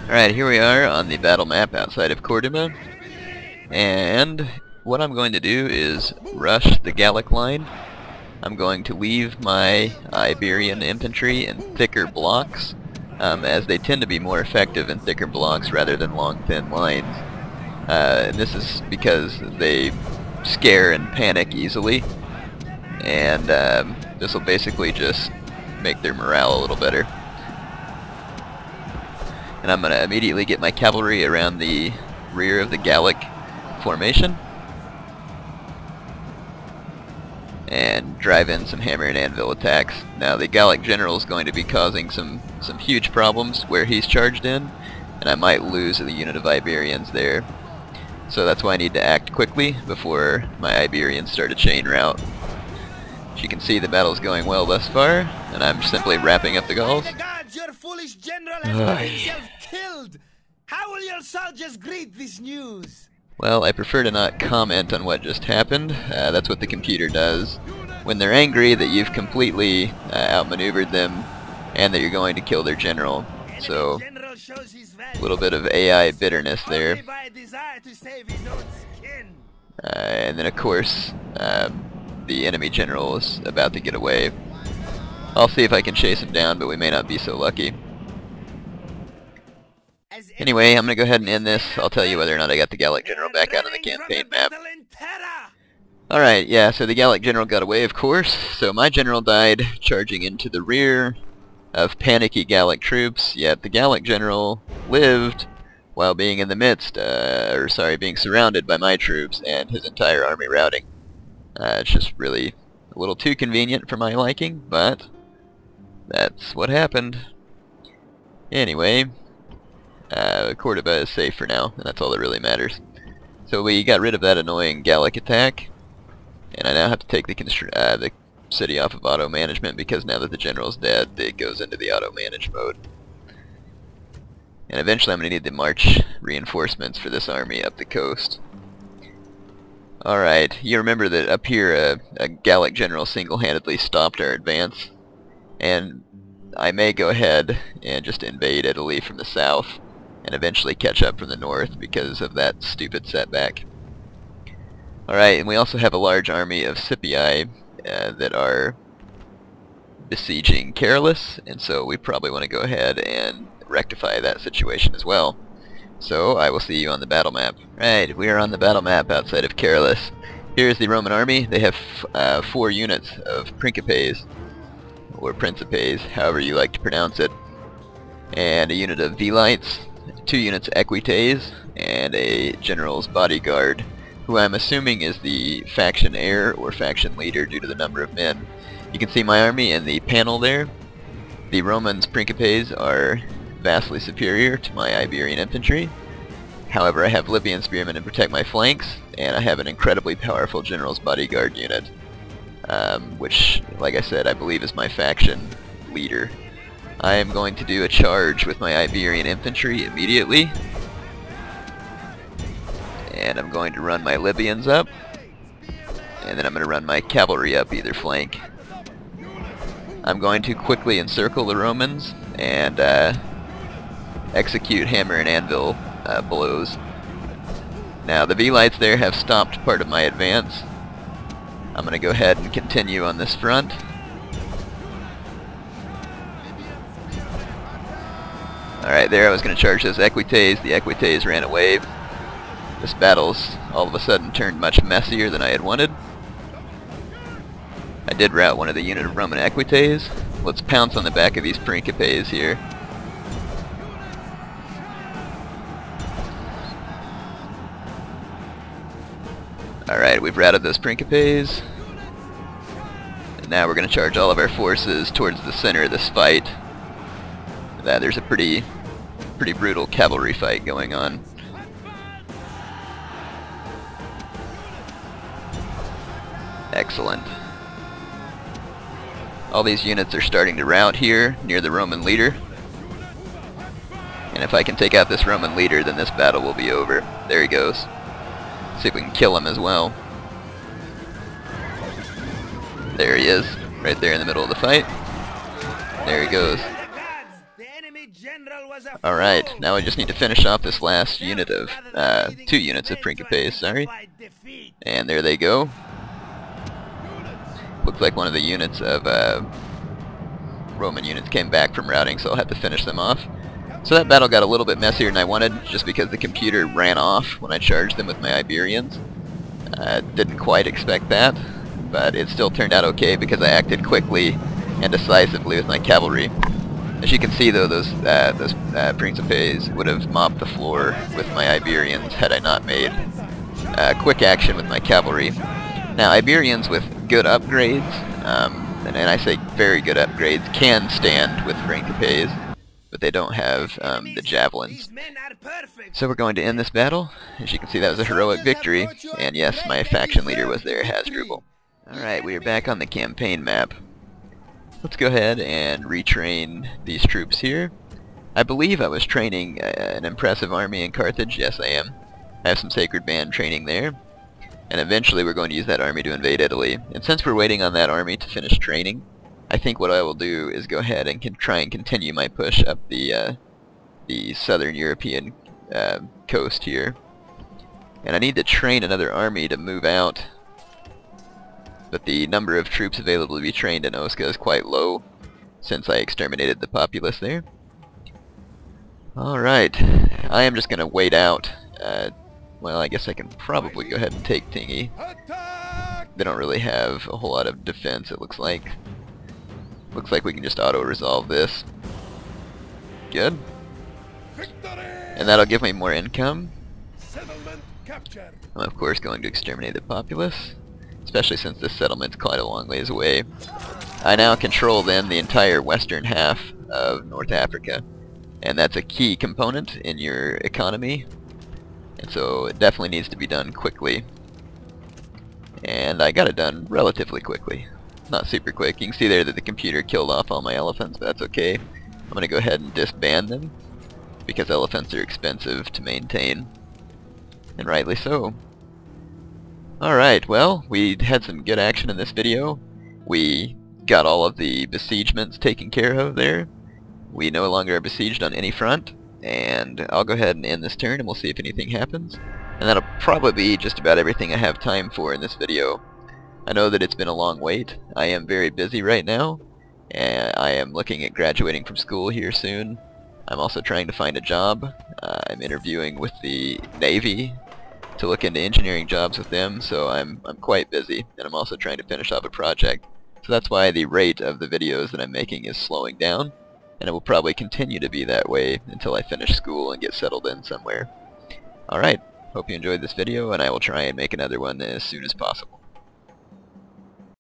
Alright, here we are on the battle map outside of Corduba, and what I'm going to do is rush the Gallic line. I'm going to leave my Iberian infantry in thicker blocks, as they tend to be more effective in thicker blocks rather than long thin lines. And this is because they scare and panic easily, and this will basically just make their morale a little better. And I'm going to immediately get my cavalry around the rear of the Gallic formation and drive in some hammer and anvil attacks. Now the Gallic general is going to be causing some huge problems where he's charged in, and I might lose the unit of Iberians there. So that's why I need to act quickly before my Iberians start a chain rout. As you can see, the battle's going well thus far, and I'm simply wrapping up the Gauls. Your foolish general has got himself killed. How will your soldiers greet this news? Well, I prefer to not comment on what just happened. That's what the computer does when they're angry that you've completely outmaneuvered them and that you're going to kill their general. So, a little bit of AI bitterness there. And then of course, the enemy general is about to get away. I'll see if I can chase him down, but we may not be so lucky. Anyway, I'm going to go ahead and end this. I'll tell you whether or not I got the Gallic general back out on the campaign map. Alright, yeah, so the Gallic general got away, of course. So my general died charging into the rear of panicky Gallic troops, yet the Gallic general lived while being in the midst, being surrounded by my troops and his entire army routing. It's just really a little too convenient for my liking, but that's what happened. Anyway, Corduba is safe for now, and that's all that really matters. So we got rid of that annoying Gallic attack, and I now have to take the city off of auto management because now that the general's dead, it goes into the auto manage mode. And eventually I'm going to need to march reinforcements for this army up the coast. Alright, you remember that up here a Gallic general single-handedly stopped our advance, and I may go ahead and just invade Italy from the south and eventually catch up from the north because of that stupid setback. Alright, and we also have a large army of Scipii that are besieging Carolus, and so we probably want to go ahead and rectify that situation as well. So I will see you on the battle map. Right, we are on the battle map outside of Carolus. Here's the Roman army. They have 4 units of Principes, or Principes, however you like to pronounce it, and a unit of Velites, 2 units Equites, and a general's bodyguard, who I'm assuming is the faction heir or faction leader due to the number of men. You can see my army in the panel there. The Romans' Principes are vastly superior to my Iberian infantry. However, I have Libyan spearmen to protect my flanks, and I have an incredibly powerful general's bodyguard unit, which, like I said, I believe is my faction leader. I am going to do a charge with my Iberian infantry immediately, and I'm going to run my Libyans up, and then I'm going to run my cavalry up either flank. I'm going to quickly encircle the Romans and execute hammer and anvil blows. Now the Velites there have stopped part of my advance. I'm going to go ahead and continue on this front. Alright, there I was going to charge those Equites. The Equites ran away. This battle's all of a sudden turned much messier than I had wanted. I did rout one of the unit of Roman Equites. Let's pounce on the back of these Principes here. Alright, we've routed those Principes. And now we're going to charge all of our forces towards the center of this fight. There's a pretty brutal cavalry fight going on. Excellent. All these units are starting to rout here near the Roman leader. And if I can take out this Roman leader, then this battle will be over. There he goes. See if we can kill him as well. There he is, right there in the middle of the fight. There he goes. The enemy general was a Alright, fool. now I just need to finish off this last unit of, 2 units of Principes, sorry. Defeat. And there they go. Looks like one of the units of, Roman units came back from routing, so I'll have to finish them off. So that battle got a little bit messier than I wanted, just because the computer ran off when I charged them with my Iberians. Didn't quite expect that, but it still turned out okay because I acted quickly and decisively with my cavalry. As you can see though, those Principes would have mopped the floor with my Iberians had I not made quick action with my cavalry. Now Iberians with good upgrades, and I say very good upgrades, can stand with Principes, but they don't have the javelins. These men are perfect. So we're going to end this battle. As you can see, that was a heroic victory, and yes, my faction leader was there, Hasdrubal. Alright, we are back on the campaign map. Let's go ahead and retrain these troops here. I believe I was training an impressive army in Carthage. Yes, I am. I have some Sacred Band training there. And eventually we're going to use that army to invade Italy. And since we're waiting on that army to finish training, I think what I will do is go ahead and try and continue my push up the southern European coast here. And I need to train another army to move out. But the number of troops available to be trained in Osca is quite low, since I exterminated the populace there. Alright, I am just going to wait out. Well, I guess I can probably go ahead and take Tingy. They don't really have a whole lot of defense, it looks like. Looks like we can just auto-resolve this. Good. And that'll give me more income. I'm of course going to exterminate the populace, especially since this settlement's quite a long ways away. I now control then the entire western half of North Africa, and that's a key component in your economy, and so it definitely needs to be done quickly. And I got it done relatively quickly. Not super quick. You can see there that the computer killed off all my elephants, but that's okay. I'm going to go ahead and disband them, because elephants are expensive to maintain, and rightly so. Alright, well, we had some good action in this video. We got all of the besiegements taken care of there. We no longer are besieged on any front, and I'll go ahead and end this turn and we'll see if anything happens. And that'll probably be just about everything I have time for in this video. I know that it's been a long wait. I am very busy right now, and I am looking at graduating from school here soon. I'm also trying to find a job. I'm interviewing with the Navy to look into engineering jobs with them, so I'm quite busy, and I'm also trying to finish off a project. So that's why the rate of the videos that I'm making is slowing down, and it will probably continue to be that way until I finish school and get settled in somewhere. Alright, hope you enjoyed this video, and I will try and make another one as soon as possible.